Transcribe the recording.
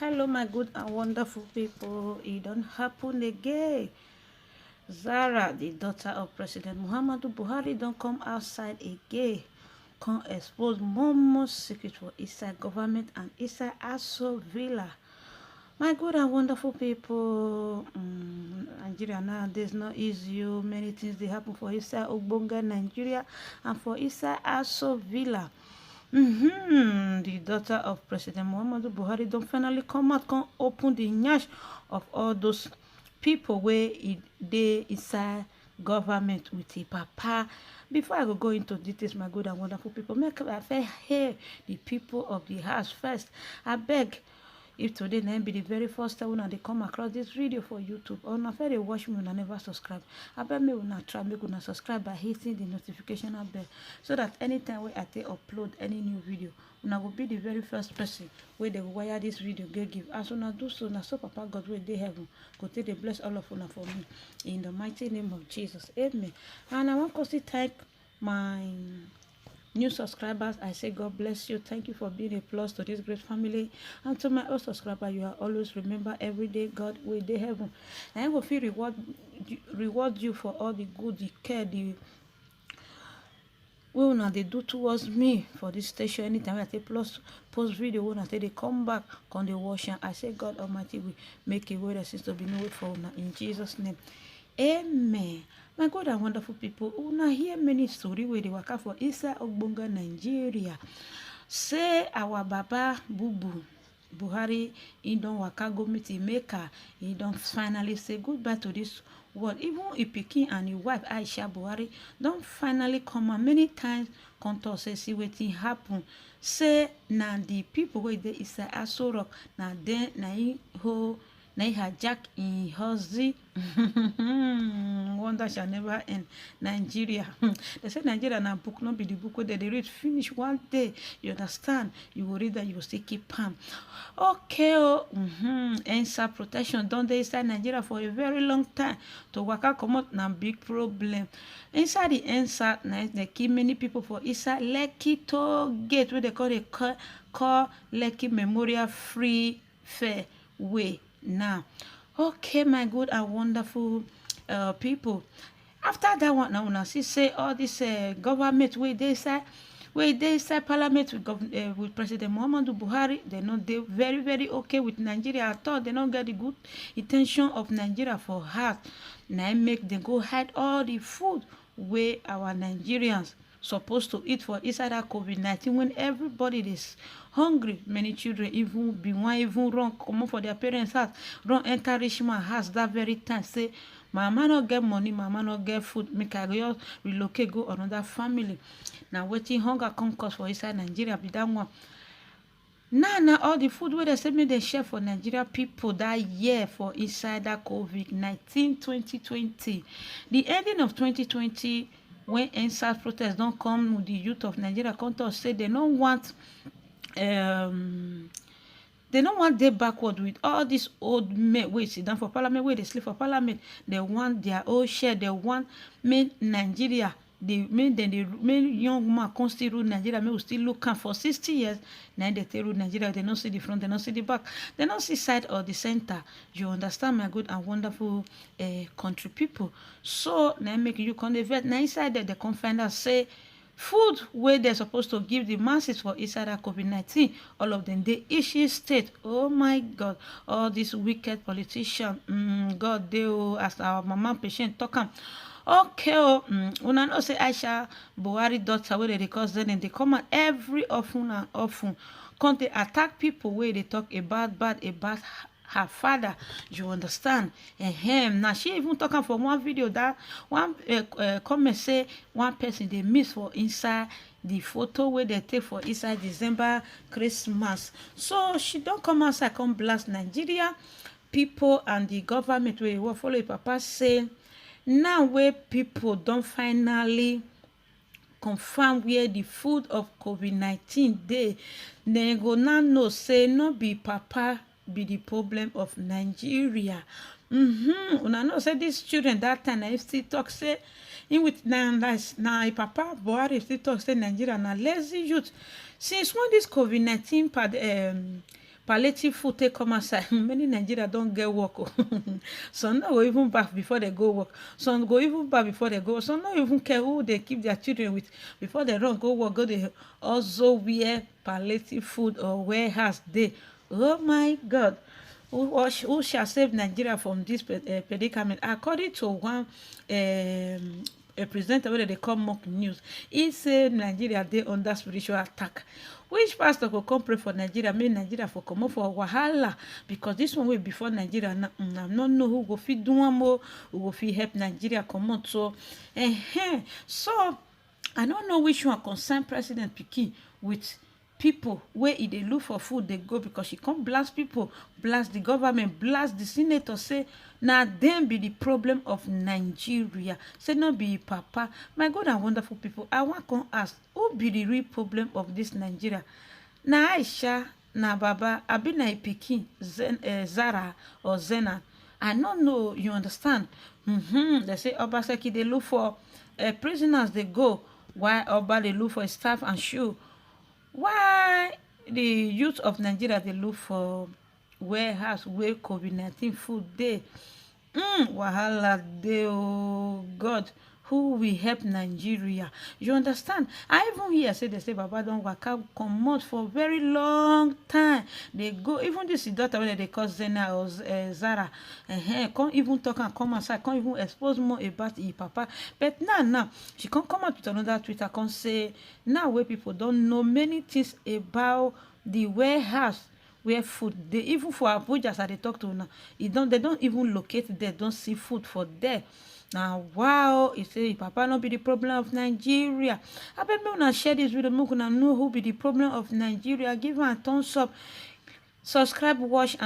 Hello, my good and wonderful people. It don't happen again. Zara, the daughter of President Muhammadu Buhari, don't come outside again. Come expose more secret for inside government and inside Aso Villa. My good and wonderful people, Nigeria nowadays not easy. Many things they happen for inside Ogbonga Nigeria and for inside Aso Villa. The daughter of President Muhammadu Buhari don't finally come out, come open the nyash of all those people where they inside government with the papa. Before I go into details, my good and wonderful people, make I first hear the people of the house first. I beg, if today na be the very first time una dey come across this video for YouTube, or una first dey watch me una never subscribe, abeg make una try make una subscribe by hitting the notification bell, so that anytime wey I take upload any new video, una go be the very first person wey dey wire this video give. As una do so, na so Papa God wey dey heaven go take dey bless all of una for me, in the mighty name of Jesus, amen. And I wan to thank my new subscribers. I say God bless you. Thank you for being a plus to this great family. And to my old subscriber, you are always remember every day God will dey heaven, and I will feel reward you for all the good, the care, the wey una dey do towards me for this station. Anytime I take post video, una take dey come back, come dey watch, and I say God Almighty will make a way that seems to be no way for una, in Jesus' name, amen. My good and wonderful people, una hear many story wey dey waka for inside Ogbonga Nigeria. Say our Baba Bubu Buhari, he don waka go meet him maker. He don finally say goodbye to this world. Even him pikin and his wife Aisha Buhari don finally come out many times, come talk say see wetin happen. Say na the people wey dey inside Aso Rock, na dem na him hijack in Husky. Wonder shall never end. Nigeria. They say Nigeria na book, not be the book where they read finish one day. You understand? You will read that, you will still keep palm. Okay, answer protection don dey inside Nigeria for a very long time. To waka comot na big problem. Inside the answer, they kill many people for inside Lekki toll gate, where they call Lekki Memorial Free Fair Way. Now, okay, my good and wonderful people, after that one, now una see say all this government wey dey inside parliament with President Muhammadu Buhari, they no dey very okay with Nigeria at all. They don't get the good intention of Nigeria for heart. Now make them go hide all the food where our Nigerians supposed to eat for inside that COVID-19, when everybody is hungry. Many children even run come for their parents' house, run enter rich man house that very time, say mama no get money, mama no get food, make I just relocate go another family. Now wetin hunger come cause for inside Nigeria be that one. Now all the food where they say me they share for Nigeria people that year for inside that COVID-19 2020, the ending of 2020, when NSAS protest don't come with the youth of Nigeria, come to say they don't want they backward with all these old men wey sit down for parliament, where they sleep for parliament. They want their own share. They want make Nigeria, the young man come still rule Nigeria, may we still look am for 60 years. Now they tell rule Nigeria, they don't see the front, they don't see the back, they don't see side or the center. You understand, my good and wonderful country people? So now make you come the vet. Now inside there they come find out say food where they're supposed to give the masses for inside that COVID-19, all of them they issue state. Oh my God, all these wicked politicians, God they as our mama patient talk am. Okay, una know say Aisha Buhari daughter where they cause them, and they come out every often come they attack people where they talk about her father. You understand? Now she even talking for one video that one comment say one person they miss for inside the photo where they take for inside December Christmas. So she don't come outside, come blast Nigeria people and the government where will follow Papa say now where people don't finally confirm where the food of COVID-19 they go now know say no be Papa be the problem of Nigeria. Una know say these children that time I still talk say in with now Papa Buhari still talk say Nigeria na lazy youth. Since when this COVID-19 palliative food take come outside. Many Nigeria don't get work. Some no go even back before they go work. Some go even back before they go. Some no even care who they keep their children with before they run go work. Go they also wear palliative food or warehouse dey. Oh my God. Who shall save Nigeria from this predicament? According to one a presenter wey they call Mock News, he said Nigeria dey under spiritual attack. Which pastor go come pray for Nigeria, make Nigeria for comot for wahala? Because this one wey before Nigeria now, I no know who go fit do am o, who go fit help Nigeria comot. So I don't know which one concern President Pikin with people wey e dey look for food dey go, because she come blast people, blast the government, blast the senator, say na dem be the problem of Nigeria, say no be papa. My good and wonderful people, I wan come ask, who be the real problem of this Nigeria? Na Aisha, na Baba, abi na Pikin Zara or Zena? I no know, you understand? They say Obaseki dey look for prisoners dey go, while Oba dey look for staff and shoe. Why the youth of Nigeria dey look for warehouse where COVID-19 food dey? Wahala dey, oh God. Who will help Nigeria? You understand? I even hear say they say Baba don waka comot for very long time. They go, even this daughter wey they call Zena or Zara, come even talk and come outside, come even expose more about his papa. But now she come out with another Twitter, come say now where people don't know many things about the warehouse where food dey. Even for Abuja, as I dey talk to now, they don't even locate there, don't see food for there. Now wow, he say papa no be the problem of Nigeria. I bet me una share this video, make una know who be the problem of Nigeria. Give am a thumbs up, subscribe, watch and